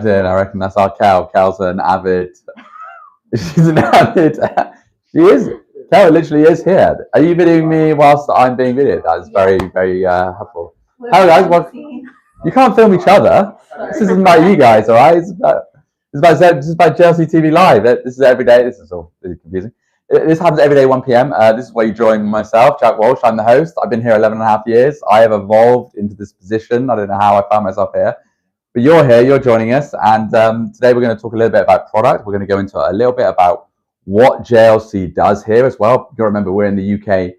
I reckon that's our Cal. Cal's an avid. She's an avid. She is. Cal literally is here. Are you videoing me whilst I'm being videoed? That is very, very helpful. Hello guys. Well, you can't film each other. This isn't about you guys, all right? This is about JLC TV Live. This is every day. This is all really confusing. This happens every day, 1 p.m. This is where you join myself, Jack Walsh. I'm the host. I've been here 11.5 years. I have evolved into this position. I don't know how I found myself here. But you're here, you're joining us, and today we're going to talk a little bit about product. We're going to go into a little bit about what JLC does here as well. You remember we're in the UK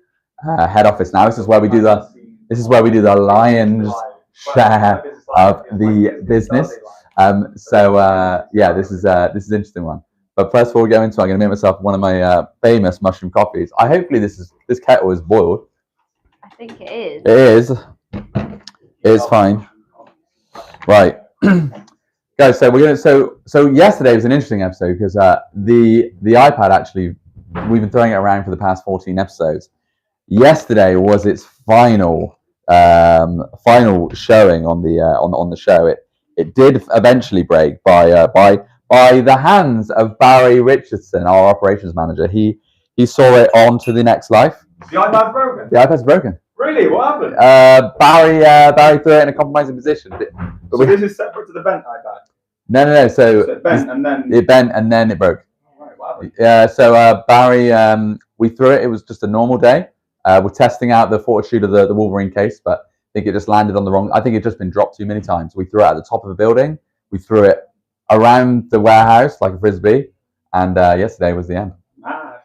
head office now. This is where we do the lion's share of the business. Yeah, this is an interesting one. But first of all, we go into, I'm going to make myself one of my famous mushroom coffees. Hopefully this kettle is boiled. I think it is. It is. It is fine. Right, guys. So we're gonna. So yesterday was an interesting episode because the iPad actually, we've been throwing it around for the past 14 episodes. Yesterday was its final showing on the show. It did eventually break by the hands of Barry Richardson, our operations manager. He saw it on to the next life. The iPad's broken. The iPad's broken. Really? What happened? Barry threw it in a compromising position. So this is separate to the bent iPad? No. So it bent and then... It bent and then it broke. Oh, right, what happened? Yeah, so Barry, we threw it. It was just a normal day. We're testing out the fortitude of the Wolverine case, but I think it just landed on the wrong... I think it's just been dropped too many times. We threw it at the top of a building. We threw it around the warehouse like a Frisbee. And yesterday was the end. Mad.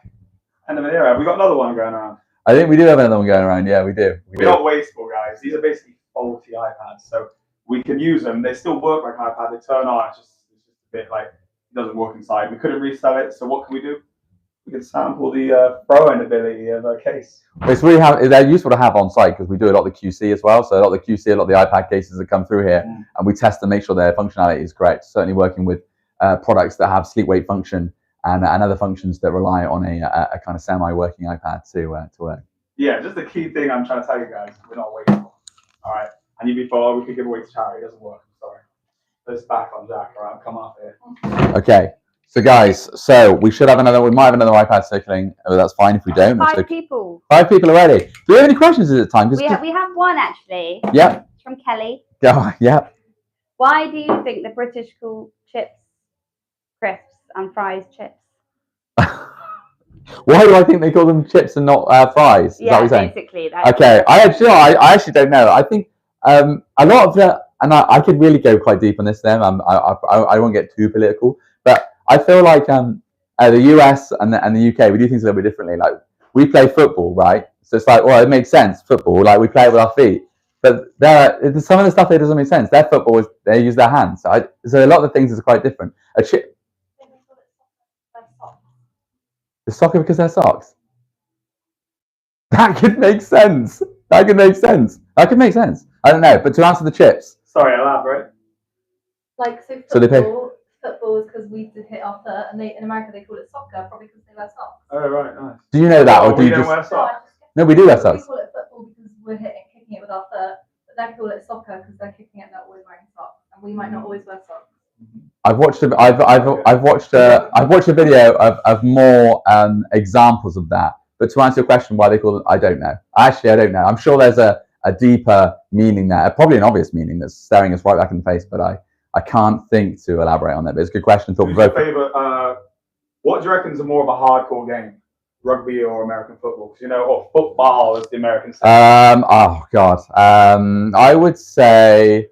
End of an era. Have we got another one going around? I think we do have another one going around. Yeah, we do. We're not wasteful, guys. These are basically faulty iPads, so we can use them. They still work like an iPad. They turn on. It's just a bit like it doesn't work inside. We couldn't resell it, so what can we do? We can sample the throw-in ability of a case. It's really they're useful to have on site because we do a lot of the QC as well. So a lot of the QC, a lot of the iPad cases that come through here, and we test to make sure their functionality is correct. Certainly working with products that have sleep wake function. And other functions that rely on a kind of semi-working iPad to work. Yeah, just the key thing I'm trying to tell you guys, we're not wasteful. All right, and you'd be thought we could give away to charity. It doesn't work. I'm sorry. Let's back on Jack. All right, I'll come off here. Okay, so guys, we should have another. We might have another iPad circling. But that's fine if we don't. Five people. 5 people already. Do we have any questions at the time? We have one actually. Yep. It's from Kelly. Yep. Why do you think the British call chips crisps and fries chips? Why do I think they call them chips and not fries? Is that what you're saying? Basically. Okay, I actually don't know. I think a lot of the, and I could really go quite deep on this. Then I won't get too political, but I feel like the US and the UK, we do things a little bit differently. Like we play football, right? So it's like, well, it makes sense. Football, like we play it with our feet. But some of the stuff there doesn't make sense. Their football is they use their hands. So a lot of the things is quite different. A chip. The soccer because they're socks. That could make sense. I don't know. But to answer the chips. Sorry, elaborate. Like so football is because we hit our foot, and in America they call it soccer, probably because they wear socks. Oh right, nice. Do you know that, or do you don't just wear socks? No, we do wear socks. We call it football because we're kicking it with our foot, but they call it soccer because they're kicking it, they're always wearing socks, and we might not always wear socks. I've watched a video of more examples of that. But to answer your question, why they call them, I don't know. Actually, I don't know. I'm sure there's a deeper meaning there, probably an obvious meaning that's staring us right back in the face. But I can't think to elaborate on that. But it's a good question. Who's your favorite? What do you reckon is more of a hardcore game, rugby or American football? Because or football is the American. Oh God. I would say.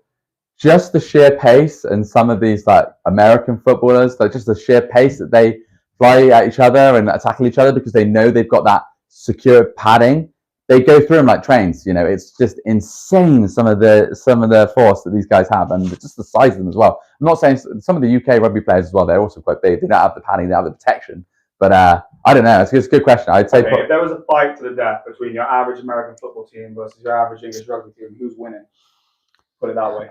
Just the sheer pace and some of these like American footballers, like just the sheer pace that they fly at each other and tackle each other because they know they've got that secure padding. They go through them like trains. It's just insane some of the force that these guys have and just the size of them as well. I'm not saying some of the UK rugby players as well. They're also quite big. They don't have the padding, they have the protection. But I don't know. It's a good question. I'd say if there was a fight to the death between your average American football team versus your average English rugby team, who's winning? Put it that way.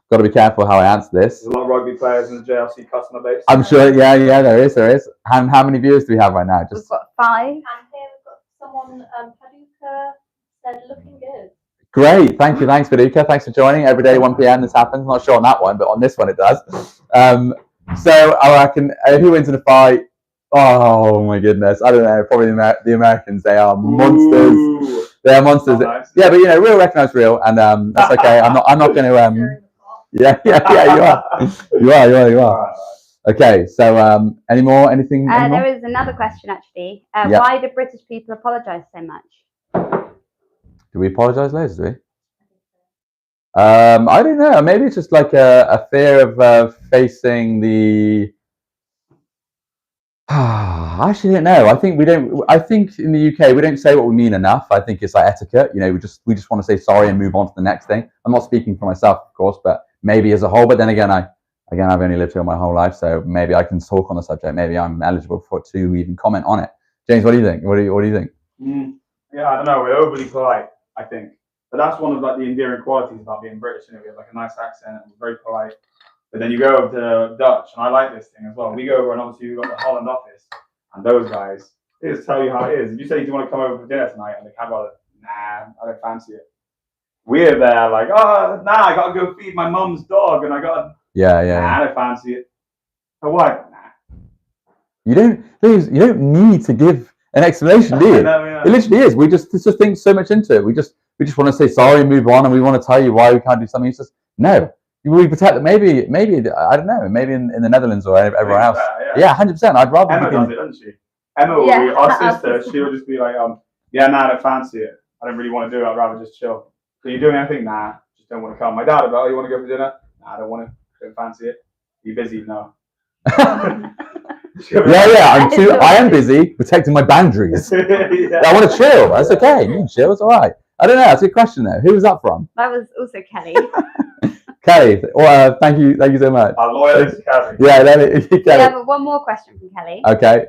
Got to be careful how I answer this. There's a lot of rugby players in the JLC customer base. I'm sure. Yeah, there is. How many viewers do we have right now? We've got 5. And here we've got someone, Paducah said, looking good. Great, thank you, thanks Viduka, thanks for joining. Every day 1 p.m. this happens. Not sure on that one, but on this one it does. So I reckon who wins in a fight? Oh my goodness, I don't know. Probably the Americans. They are monsters. Ooh. They are monsters. Nice. Yeah, but you know, real recognize real, and that's okay. I'm not going to. Yeah, you are. All right. Okay, so anything? There is another question actually. Yeah. Why do British people apologise so much? Do we apologise loads? Do we? I don't know. Maybe it's just like a fear of facing the. I actually don't know. I think we don't. I think in the UK we don't say what we mean enough. I think it's like etiquette. You know, we just want to say sorry and move on to the next thing. I'm not speaking for myself, of course, but maybe as a whole. But then again, I've only lived here my whole life, so maybe I can talk on the subject. Maybe I'm eligible to even comment on it. James, what do you think? What do you think? Yeah, I don't know. We're overly polite, I think, but that's one of like the endearing qualities about being British. You know, we have like a nice accent and we're very polite. But then you go over to Dutch, and I like this thing as well. We go over, and obviously we've got the Holland office, and those guys, they just tell you how it is. If you say, do you want to come over for dinner tonight? And the cab like, nah, I don't fancy it. We're there like, oh, nah, I got to go feed my mum's dog, and I got to, Yeah. nah, I don't fancy it. So what? Nah. You don't need to give an explanation, do you? No, yeah. It literally is. We just think so much into it. We just want to say sorry and move on, and we want to tell you why we can't do something. It's just no. We protect it. Maybe I don't know. Maybe in the Netherlands or everywhere else. Yeah, 100%. I'd rather. Emma does it, doesn't she? Emma will be our sister. She'll just be like, yeah, nah, I don't fancy it. I don't really want to do it. I'd rather just chill. So you doing anything? Nah, just don't want to come. My dad about, you want to go for dinner? Nah, I don't want to. Don't fancy it. Are you busy? No. I am busy protecting my boundaries. Yeah. I want to chill. That's okay. You can chill. It's all right. I don't know. That's a good question though. Who was that from? That was also Kelly. Kelly. Well, thank you so much. Our loyalist Kelly. Yeah, We Kelly. have one more question from Kelly. Okay.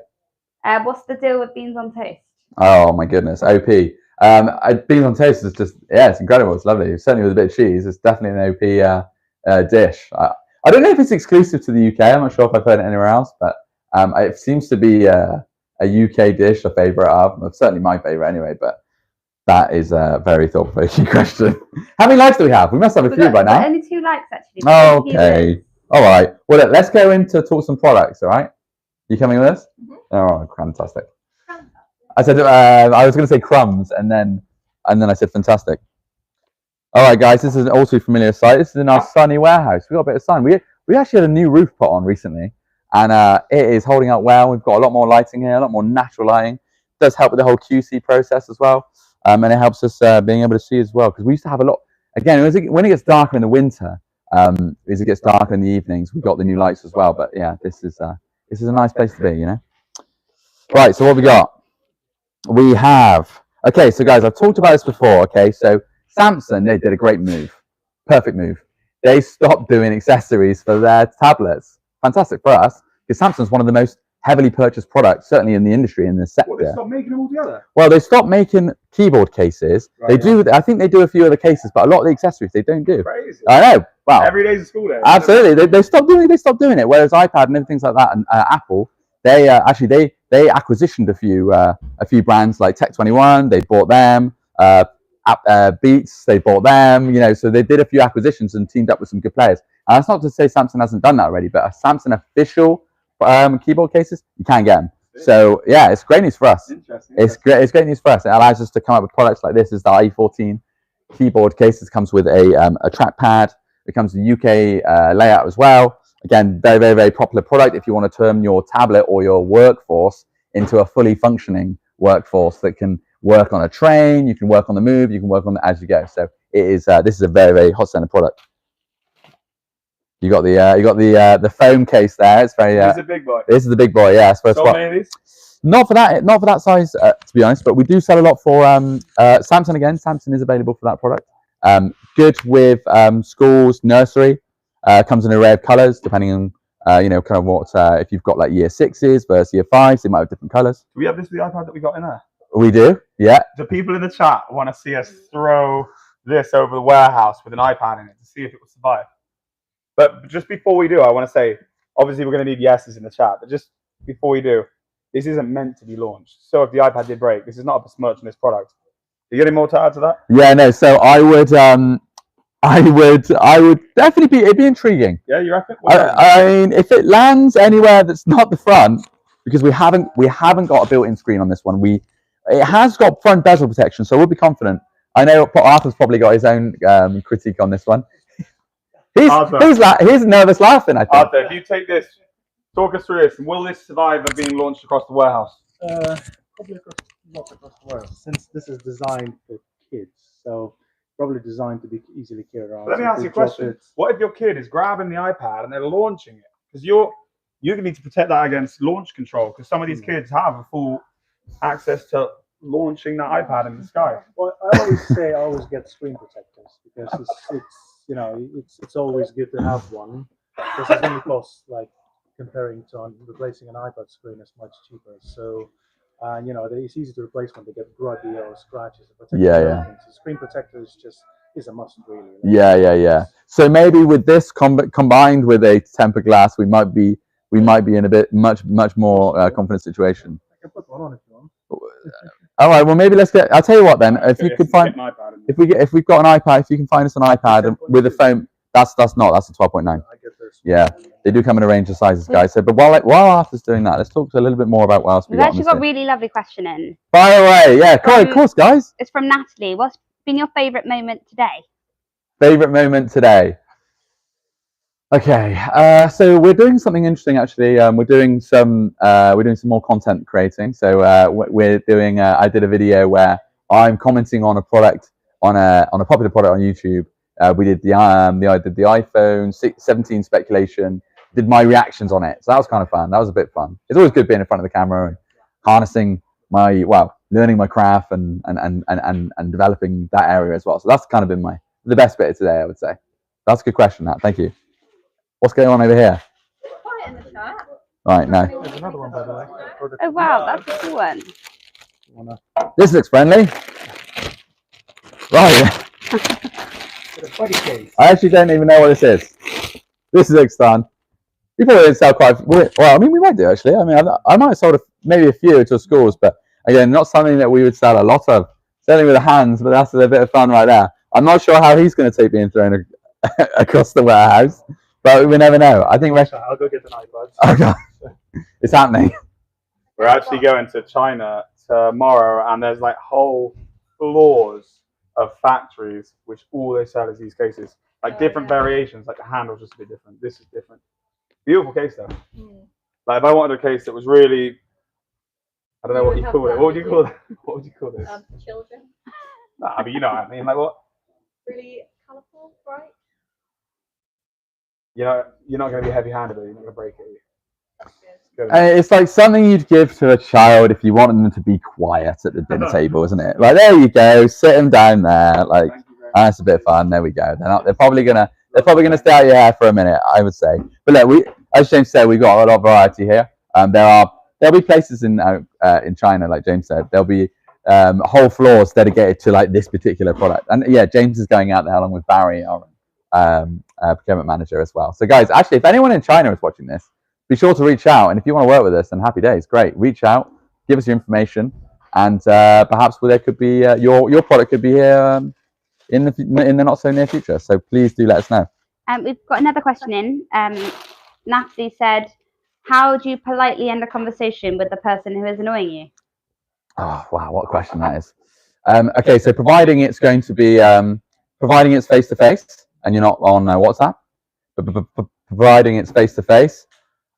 What's the deal with beans on toast? Oh my goodness. OP. Beans on toast is just it's incredible. It's lovely. Certainly with a bit of cheese. It's definitely an OP dish. I don't know if it's exclusive to the UK. I'm not sure if I've heard it anywhere else, but it seems to be a UK dish, a favourite of. Certainly my favourite anyway, but that is a very thought-provoking question. How many likes do we have? We must have a few by now. Only 2 likes actually. Okay. All right. Well, let's go into talk some products, all right? You coming with us? Mm-hmm. Oh, fantastic. I said I was going to say crumbs, and then I said fantastic. All right, guys, this is an all too familiar site. This is in our sunny warehouse. We got a bit of sun. We actually had a new roof put on recently, and it is holding up well. We've got a lot more lighting here, a lot more natural lighting. It does help with the whole QC process as well, and it helps us being able to see as well, because we used to have a lot. Again, when it gets darker in the winter, as it gets darker in the evenings, we've got the new lights as well. But yeah, this is a nice place to be, you know. Right, so what we got? We have, okay, so guys, I've talked about this before, okay, so Samsung, they did a great move, perfect move. They stopped doing accessories for their tablets. Fantastic for us, because Samsung's one of the most heavily purchased products, certainly in the industry, in this sector. Well, they stopped making them all together? Well, they stopped making keyboard cases. Right, I think they do a few other cases, but a lot of the accessories they don't do. Crazy. I know, wow. Every day's a school day. Absolutely, they stopped doing it, whereas iPad and everything like that, and Apple, they acquisitioned a few brands like Tech21. They bought them. Beats, they bought them. You know, so they did a few acquisitions and teamed up with some good players. And that's not to say Samsung hasn't done that already, but a Samsung official keyboard cases, you can't get them. So yeah, it's great news for us. Interesting. It's great news for us. It allows us to come up with products like this. Is the i14 keyboard case. It comes with a trackpad. It comes with UK layout as well. Again, very, very, very popular product if you want to turn your tablet or your workforce into a fully functioning workforce that can work on a train, you can work on the move, you can work on it as you go. So it is. This is a very, very hot selling product. You got the foam case there. It's very. This is a big boy. This is the big boy. Yeah, So many of these? Not for that size, to be honest. But we do sell a lot for Samsung. Again, Samsung is available for that product. Good with schools, nursery. Comes in an array of colours depending on kind of what if you've got like year 6s versus year 5s, they might have different colours. Do we have this with the iPad that we got in there? We do, yeah. Do people in the chat want to see us throw this over the warehouse with an iPad in it to see if it will survive? But just before we do, I want to say, obviously we're going to need yeses in the chat, but just before we do, this isn't meant to be launched. So if the iPad did break, this is not a besmirch on this product. You got any more to add to that? Yeah, no. So I would definitely be. It'd be intriguing. Yeah, you reckon? I mean, if it lands anywhere that's not the front, because we haven't got a built-in screen on this one. It has got front bezel protection, so we'll be confident. I know Arthur's probably got his own critique on this one. He's nervous laughing, I think. Arthur, if you take this, talk us through this. Will this survive being launched across the warehouse? Probably not across the world, since this is designed for kids. So probably designed to be easily carried around. Let me ask you a question. What if your kid is grabbing the iPad and they're launching it? Because you're going to need to protect that against launch control, because some of these kids have a full access to launching that iPad in the sky. Well, I always say always get screen protectors, because it's always good to have one, because it's only costs, like, comparing to replacing an iPad screen is much cheaper. So it's easy to replace when they get grubby or scratches. Yeah. So screen protector is a must, really. Yeah. So maybe with this combined with a tempered glass, we might be in a much more confident situation. I can put one on if you want. All right. Well, maybe let's get. I'll tell you what then. If you could find, if we've got an iPad, if you can find us an iPad with a phone, that's a 12.9. I get this. Yeah, they do come in a range of sizes, guys. So, but while Arthur's doing that, let's talk a little bit more about what else We've actually got a really lovely question in. By the way, yeah, of course, guys. It's from Natalie. What's been your favourite moment today? Favorite moment today. Okay, so we're doing something interesting actually. We're doing some more content creating. So we're doing. I did a video where I'm commenting on a product on a popular product on YouTube. We did the iPhone 17 speculation. Did my reactions on it. So that was kind of fun. That was a bit fun. It's always good being in front of the camera and harnessing learning my craft and developing that area as well. So that's kind of been the best bit of today, I would say. That's a good question, Nat. Thank you. What's going on over here? Quiet in the chat. Right, no. There's another one, by the way. Oh wow, that's a cool one. This looks friendly. Right. I actually don't even know what this is. This looks fun. We probably didn't sell quite well. I mean, we might do actually. I mean, I might have sold maybe a few to schools, but again, not something that we would sell a lot of. Certainly with the hands, but that's a bit of fun right there. I'm not sure how he's going to take being thrown across the warehouse, but we never know. I think I'll go get an iPad. Oh God, it's happening. We're actually going to China tomorrow, and there's like whole floors of factories which all they sell is these cases, like different variations. Like the handle's just a bit different. This is different. Beautiful case though. Like if I wanted a case that was really, I don't know what you call it. What would you call it? What would you call this? Children. Nah, I mean, you know what I mean. Like what? Really colourful, bright. You know, you're not going to be heavy-handed, or you're not going to break it. That's good. It's like something you'd give to a child if you wanted them to be quiet at the dinner table, isn't it? Like there you go, sit them down there. Like that's a bit of fun. There we go. They're probably gonna stay out your hair for a minute, I would say. But look, as James said, we've got a lot of variety here. There'll be places in China, like James said. There'll be whole floors dedicated to like this particular product. And yeah, James is going out there along with Barry, our procurement manager as well. So guys, actually, if anyone in China is watching this, be sure to reach out. And if you want to work with us, then happy days, great. Reach out, give us your information, and perhaps there could be your product could be here in the not so near future. So please do let us know. We've got another question in. Natalie said, "How do you politely end a conversation with the person who is annoying you?" Oh wow, what a question that is. Okay, so providing it's going to be providing it's face to face and you're not on WhatsApp, but providing it's face to face,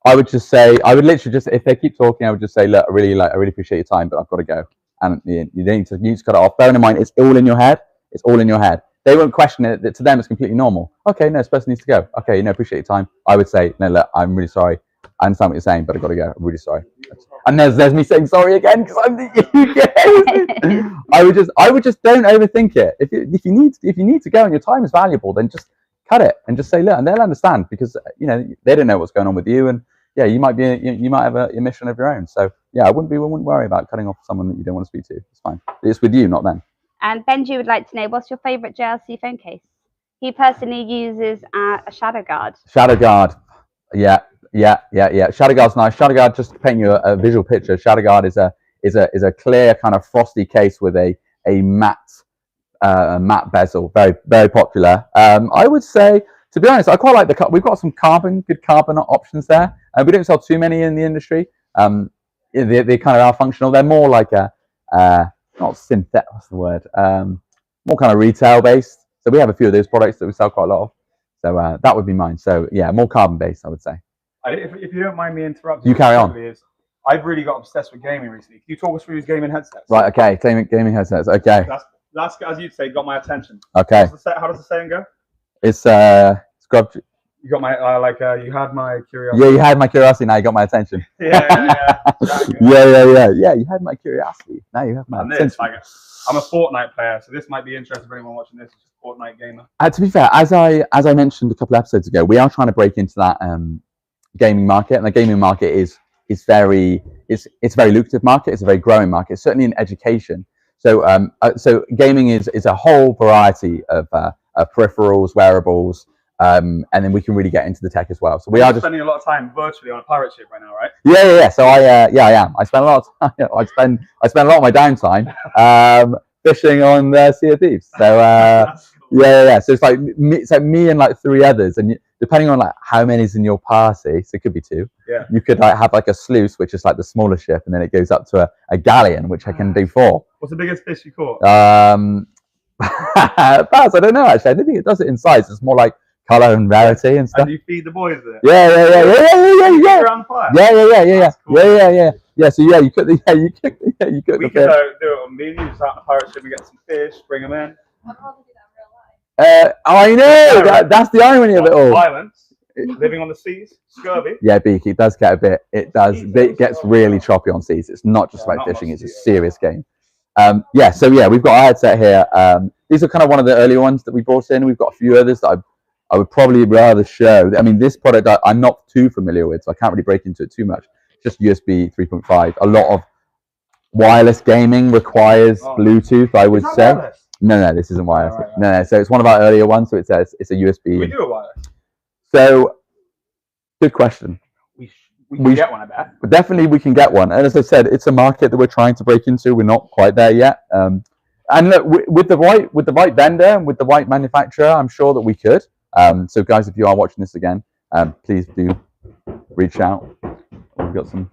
I would literally just, if they keep talking, I would just say, look, I really appreciate your time, but I've got to go. And you need to cut it off. Bearing in mind, it's all in your head. It's all in your head. They won't question it. To them, it's completely normal. Okay, no, this person needs to go. Okay, appreciate your time. I would say, no, look, I'm really sorry. I understand what you're saying, but I've got to go. I'm really sorry. And there's me saying sorry again because I'm the UK. I would just don't overthink it. If you need to go and your time is valuable, then just cut it and just say, look, and they'll understand because they don't know what's going on with you, and yeah, you might have a mission of your own. So yeah, I wouldn't worry about cutting off someone that you don't want to speak to. It's fine. It's with you, not them. And Benji would like to know, what's your favourite JLC phone case? He personally uses a Shadow Guard. Shadow Guard, yeah. Shadow Guard's nice. Shadow Guard, just to paint you a visual picture, Shadow Guard is a clear kind of frosty case with a matte bezel, very popular. I would say, to be honest, I quite like we've got some good carbon options there. We don't sell too many in the industry. They kind of are functional. They're more like not synthetic. What's the word? More kind of retail based. So we have a few of those products that we sell quite a lot of. So that would be mine. So yeah, more carbon based, I would say. If you don't mind me interrupting, you carry on. I've really got obsessed with gaming recently. Can you talk us through these gaming headsets? Right. Okay. Gaming headsets. Okay. That's as you'd say, got my attention. Okay. How does the saying go? It's scrub. You got my you had my curiosity. Yeah, you had my curiosity. Now you got my attention. Yeah. Yeah. You had my curiosity. Now you have my attention. I'm a Fortnite player, so this might be interesting for anyone watching this. It's just a Fortnite gamer. To be fair, as I mentioned a couple of episodes ago, we are trying to break into that gaming market, and the gaming market is it's a very lucrative market. It's a very growing market, certainly in education. So gaming is a whole variety of peripherals, wearables, and then we can really get into the tech as well. So we are just spending a lot of time virtually on a pirate ship right now, right? Yeah. So I am. I spend a lot of time. I spend a lot of my downtime fishing on the Sea of Thieves. So yeah. So it's like me and like 3 others, and depending on like how many's in your party, so it could be 2. Yeah. You could like have like a sluice, which is like the smaller ship, and then it goes up to a galleon, which I can do 4. What's the biggest fish you caught? Baz, I don't know actually. I don't think it does it in size. It's more like color and rarity and stuff. And you feed the boys there? Yeah. Around the fire? Yeah. Cool. Yeah. So yeah, you cook the We fish. could do it on me and you, just out on the pirate ship and get some fish, bring them in. I'd rather do that in real life. I know that's the irony of it all. Violence, living on the seas, scurvy. Yeah, Beaky, it does get a bit. It does. It gets really choppy on seas. It's not just about fishing. It's a serious game. Yeah. So yeah, we've got our headset here. These are kind of one of the earlier ones that we brought in. We've got a few others that I would probably rather show. I mean, this product I'm not too familiar with, so I can't really break into it too much. Just USB 3.5. A lot of wireless gaming requires Bluetooth, I would say. Wireless? No, this isn't wireless. Right. No. So it's one of our earlier ones. So it says it's a USB. We do a wireless. So, good question. We can get one, I bet. But definitely we can get one. And as I said, it's a market that we're trying to break into. We're not quite there yet. And look, with the right vendor and with the right manufacturer, I'm sure that we could. So guys, if you are watching this again, please do reach out. We've got some.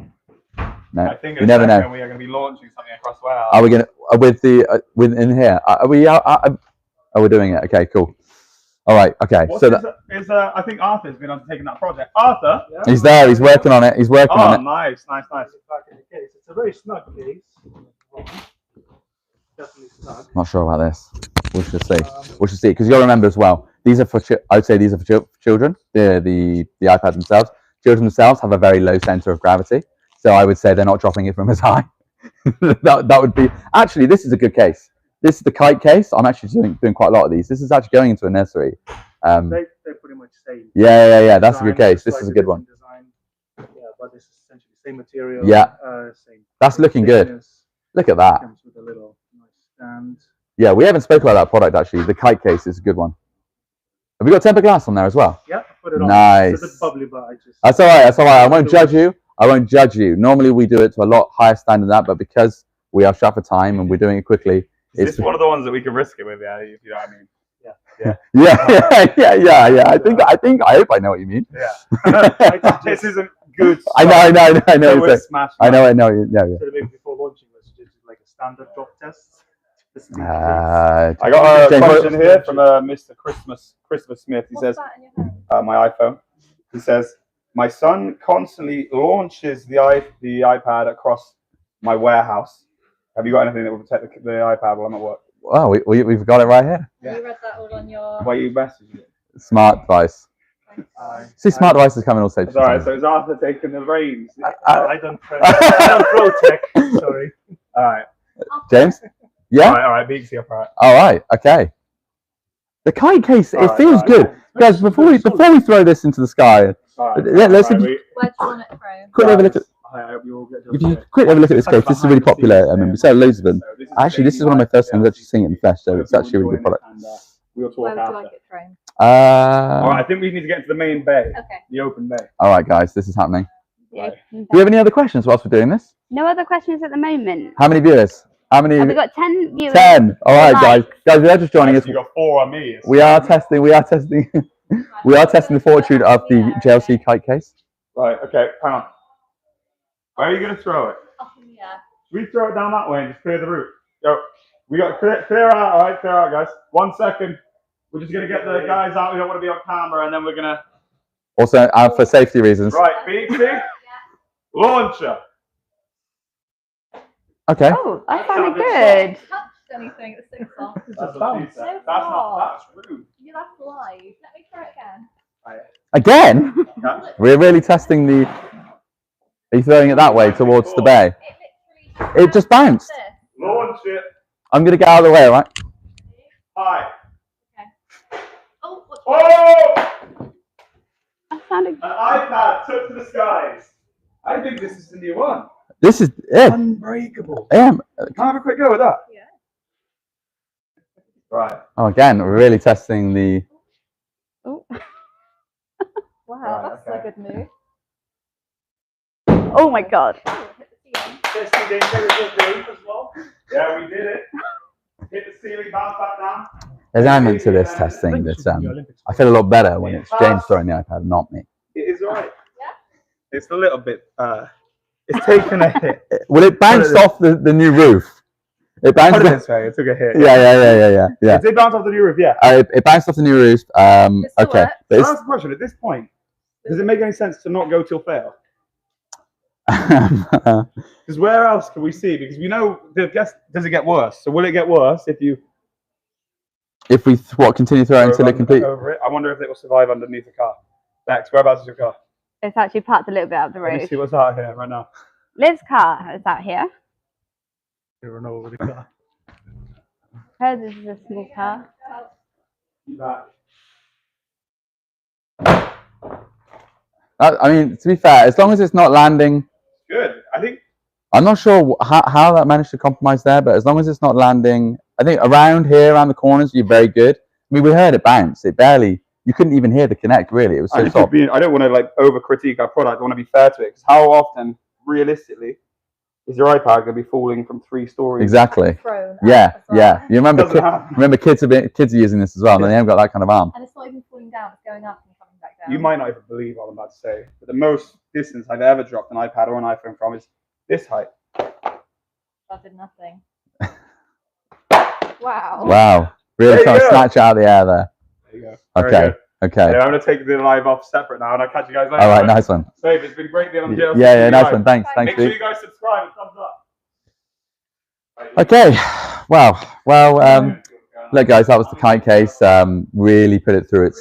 No, I think you never know. we are going to be launching something across the warehouse. Are we going to within here? Are we? We're doing it. Okay, cool. All right. Okay. I think Arthur's been undertaking that project. Arthur. Yeah. He's there. He's working on it. He's working on it. Nice. Back in the case. It's a very snug case. Definitely snug. Not sure about this. We should see. We should see because you got to remember as well. These are for. I would say these are for children. The iPad themselves. Children themselves have a very low center of gravity, so I would say they're not dropping it from as high. that would be actually. This is a good case. This is the kite case. I'm actually doing quite a lot of these. This is actually going into a nursery. They're pretty much same. Yeah. That's a good case. This is a good one. Design. Yeah, but this is essentially same material. Yeah. Same. That's looking good. Look at that. Comes with a little nice stand. Yeah, we haven't spoken about that product actually. The kite case is a good one. Have we got tempered glass on there as well? Yeah, put it on. Nice. It's a bit bubbly, but That's all right. I won't judge you. Normally we do it to a lot higher standard than that, but because we are short for time and we're doing it quickly. It's one of the ones that we can risk it with, yeah, if you know what I mean. Yeah. I hope I know what you mean. Yeah. This isn't good. I know. I know. Yeah. So maybe before launching, let's just like a standard drop test. I got a question here from Mr. Christmas Smith. He says, my iPhone. He says, my son constantly launches the iPad across my warehouse. Have you got anything that will protect the iPad while I'm at work? Wow, we've got it right here. Yeah. You read that all on your. Why you messaging it? Smart device. See, smart devices coming all stages. All right, so it's Arthur taking the reins. I don't pro tech. Sorry. All right, James. Yeah. All right. Beaksy up. All right. Okay. The kite case. It feels good, guys. Before we throw this into the sky, let's Where do you want it from? quickly have a look at. I hope you all get If you quickly have a look at this case, this is really popular. I mean, we sell loads of them. Actually, this is one of my first times actually seeing it in the flesh, so it's actually a really good product. We'll talk Where would you after. like it from? All right, I think we need to get into the main bay, Okay. the open bay. All right, guys, this is happening. Yeah. Do you have any other questions whilst we're doing this? No other questions at the moment. How many viewers? How many? Have we got 10 viewers? 10. All right, guys. Likes. Guys, if you're just joining us, You got 4 on me. we are testing. We are testing. We are testing the fortune of the JLC kite case. Right. Okay. Hang on. Where are you going to throw it? Up in the air. We throw it down that way and just clear the route. Go. We got to clear out. All right, clear out, guys. 1 second. We're just going to get the guys out. We don't want to be on camera, and then we're going to. Also, for safety reasons. Right, BT. Launcher. Okay. Oh, that sounded good. Touched anything that sticks off. That's bounce. That's not. That's rude. You that's live. Let me try it again. Again? Yeah. We're really testing the. Are you throwing it that way towards the bay? It literally It just bounced. Launch it. I'm gonna get out of the way, all right? High. Oh, what's Oh! That sounded An iPad took to the skies. I think this is the new one. This is it. Unbreakable. Yeah. Can I have a quick go with that? Yeah. Right. Oh, again, we're really testing the. Oh. Wow, Right, that's okay. a good move. Oh my god. Oh, hit the ceiling. Yeah, we did it. Hit the ceiling, bounce back down. There's an element to this testing that I feel a lot better when it's James throwing the iPad, not me. It is alright. Yeah. It's a little bit. It's taken a hit. Well, it bounced off the new roof. It bounced. Put it this way. It took a hit. Yeah. It did bounce off the new roof. Yeah. It bounced off the new roof. It still Okay, works. but Can I it's, ask a question? At this point, does it make any sense to not go till fail? Because where else can we see? Because we know does it get worse? So will it get worse if you if we continue throwing until it complete? over it? I wonder if it will survive underneath the car. Bex, whereabouts is your car? It's actually parked a little bit up the Let me road. see what's out here right now. Liv's car is out here. You run over the car. Hers is a small car. You back. I mean, to be fair, as long as it's not landing, Good. I think I'm not sure how that managed to compromise there, but as long as it's not landing, I think around here, around the corners, you're very good. I mean, we heard it bounce. It barely, you couldn't even hear the connect, really. It was so I soft. don't want to like over critique our product. I want to be fair to it. Because how often, realistically, is your iPad going to be falling from 3 stories? Exactly. Thrown Yeah, as well. yeah. You remember, Doesn't happen. remember kids are using this as well, and they haven't got that kind of arm. And it's not even falling down, it's going up and coming back down. You might not even believe what I'm about to say, but the most distance I've ever dropped an iPad or an iPhone from is this height. That did nothing. Wow. Wow. Really There you trying to go. snatch it out of the air there. There you go. Very Okay. good. Okay. Yeah, I'm going to take the live off separate now, and I'll catch you guys later. All right. Nice one. Dave, it's been great being on JLC. Yeah. Nice Live. one. Thanks. Thanks, Make sure Steve. you guys subscribe and thumbs up. Okay. Wow. Well, look, guys, that was the kite case. Really put it through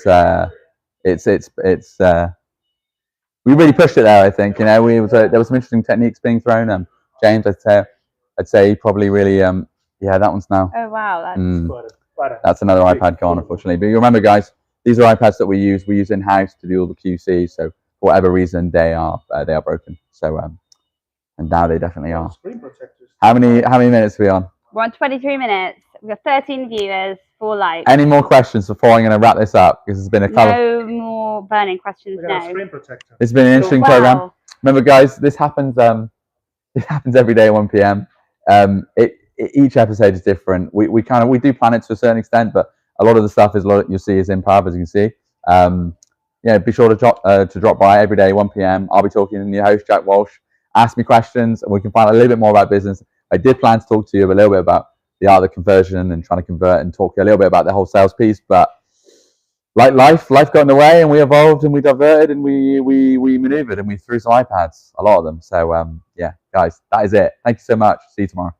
we really pushed it there. I think there was some interesting techniques being thrown. James, I'd say probably really that one's now. Oh wow, that's That's another iPad gone, unfortunately. But you remember, guys, these are iPads that we use in house to do all the QC. So for whatever reason, they are broken. So and now they definitely are. Screen protectors. How many minutes are we on? we're on 23 minutes. We've got 13 viewers, 4 likes. Any more questions before I'm going to wrap this up? Because it's been a No more burning questions. We got a No. screen protector. it's been an interesting program. Remember, guys, this happens every day at 1 p.m. Each episode is different. We do plan it to a certain extent, but a lot of the stuff you'll see is improv, as you can see. Be sure to drop by every day 1 p.m. I'll be talking to your host, Jack Walsh. Ask me questions, and we can find out a little bit more about business. I did plan to talk to you a little bit about the art of conversion and trying to convert, and talk a little bit about the whole sales piece, but like life got in the way, and we evolved, and we diverted, and we maneuvered, and we threw some iPads, a lot of them. So guys, that is it. Thank you so much. See you tomorrow.